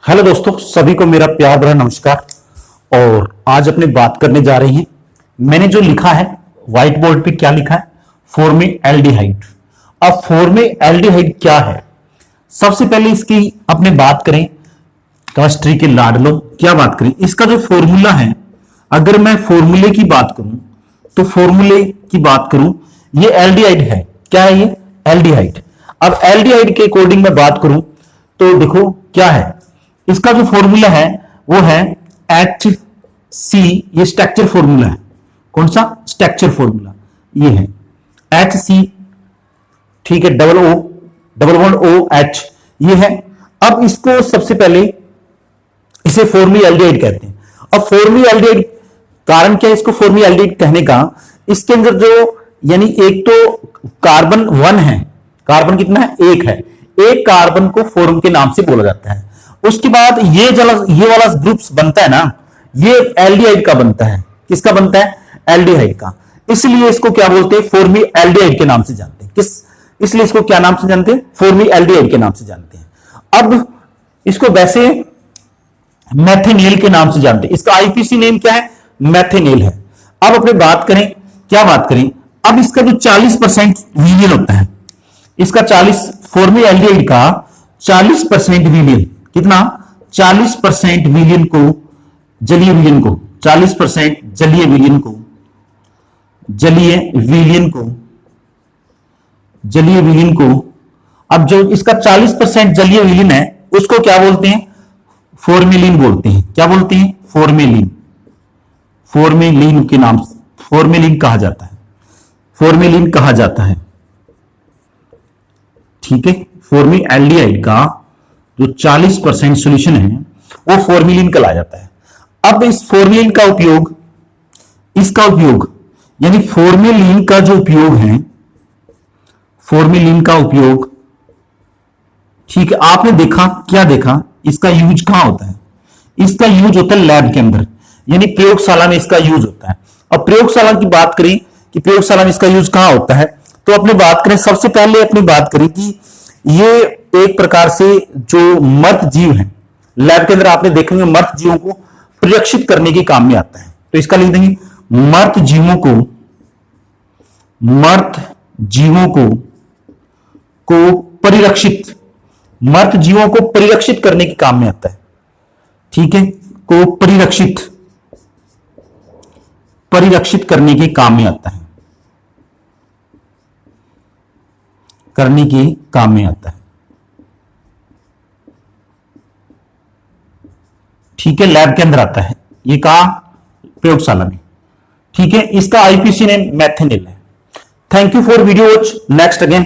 Hello दोस्तों, सभी को मेरा प्यार भरा नमस्कार। और आज अपने बात करने जा रहे हैं। मैंने जो लिखा है व्हाइट बोर्ड पे, क्या लिखा है? फॉर्मेल्डिहाइड। अब फॉर्मेल्डिहाइड क्या है? सबसे पहले इसकी अपने बात करें, केमिस्ट्री के लाडलो, क्या बात करें? इसका जो फॉर्मूला है, अगर मैं फॉर्मूले की बात करूं तो फॉर्मूले की बात करूं, ये एल्डिहाइड है। क्या है ये? एल्डिहाइड। अब एल्डिहाइड के अकॉर्डिंग मैं बात करूं तो देखो क्या है इसका जो फॉर्मूला है, वो है एच सी। ये स्ट्रक्चर फॉर्मूला है। कौन सा? स्ट्रक्चर फॉर्मूला ये है एच सी, ठीक है। Double O, double bond O H, ये है। अब इसको सबसे पहले इसे फॉर्मेल्डिहाइड कहते हैं। अब फॉर्मेल्डिहाइड, कारण क्या है इसको फॉर्मेल्डिहाइड कहने का? इसके अंदर जो, यानी एक तो कार्बन 1 है, कार्बन कितना है? 1 है। एक कार्बन को फॉर्म के नाम से बोला जाता है। उसके बाद ये वाला ग्रुप्स बनता है ना, ये एल्डिहाइड का बनता है। किसका बनता है? एल्डिहाइड का। इसलिए इसको क्या बोलते हैं? फॉर्मेल्डिहाइड के नाम से जानते हैं। इसलिए इसको क्या नाम से जानते हैं? फॉर्मेल्डिहाइड के नाम से जानते हैं। अब इसको वैसे मैथेनेल के नाम से जानते हैं। इसका आईपीसी नेम क्या है? मैथेनेल है। अब अपने बात करें, क्या बात करें? अब इसका जो 40% विलियन होता है, इसका 40 फॉर्मेल्डिहाइड का 40% विलियन, कितना? 40% विलियन को, जलीय विलियन को, 40% जलीय विलियन को, जलीय विलियन को, जलीय विलियन को। अब जो इसका 40% जलीय विलियन है, उसको क्या बोलते हैं? फॉर्मेलिन बोलते हैं। क्या बोलते हैं? फॉर्मेलिन। फॉर्मेलिन के नाम से फॉर्मेलिन कहा जाता है। फॉर्मेलिन कहा जाता है, ठीक है। फॉर्मेल्डिहाइड का जो 40% सॉल्यूशन है, वो फॉर्मेलिन कहलाया जाता है। अब इस फॉर्मेलिन का उपयोग, इसका उपयोग, यानी फॉर्मेलिन का जो उपयोग है, फॉर्मेलिन का उपयोग, ठीक है। आपने देखा, क्या देखा? इसका यूज कहां होता है? इसका यूज होता है लैब के अंदर, यानी प्रयोगशाला में इसका यूज होता है। अब प्रयोगशाला की बात करें कि प्रयोगशाला में इसका यूज कहां होता है, तो अपनी बात करें, सबसे पहले अपनी बात करें कि ये एक प्रकार से जो मर्त जीव हैं, लैब के अंदर आपने देखेंगे मर्त जीवों को परिरक्षित करने के काम में आता है। तो इसका लिख देंगे मर्त जीवों को, मर्त जीवों को परिरक्षित, मर्त जीवों को परिरक्षित करने के काम में आता है, ठीक है। को परिरक्षित करने के काम में आता है, करने के काम में आता है, ठीक है। लैब के अंदर आता है ये, कहा? प्रयोगशाला में, ठीक है। इसका आईपीसी नेम मैथेनेल है। Thank you for video watch. Next again.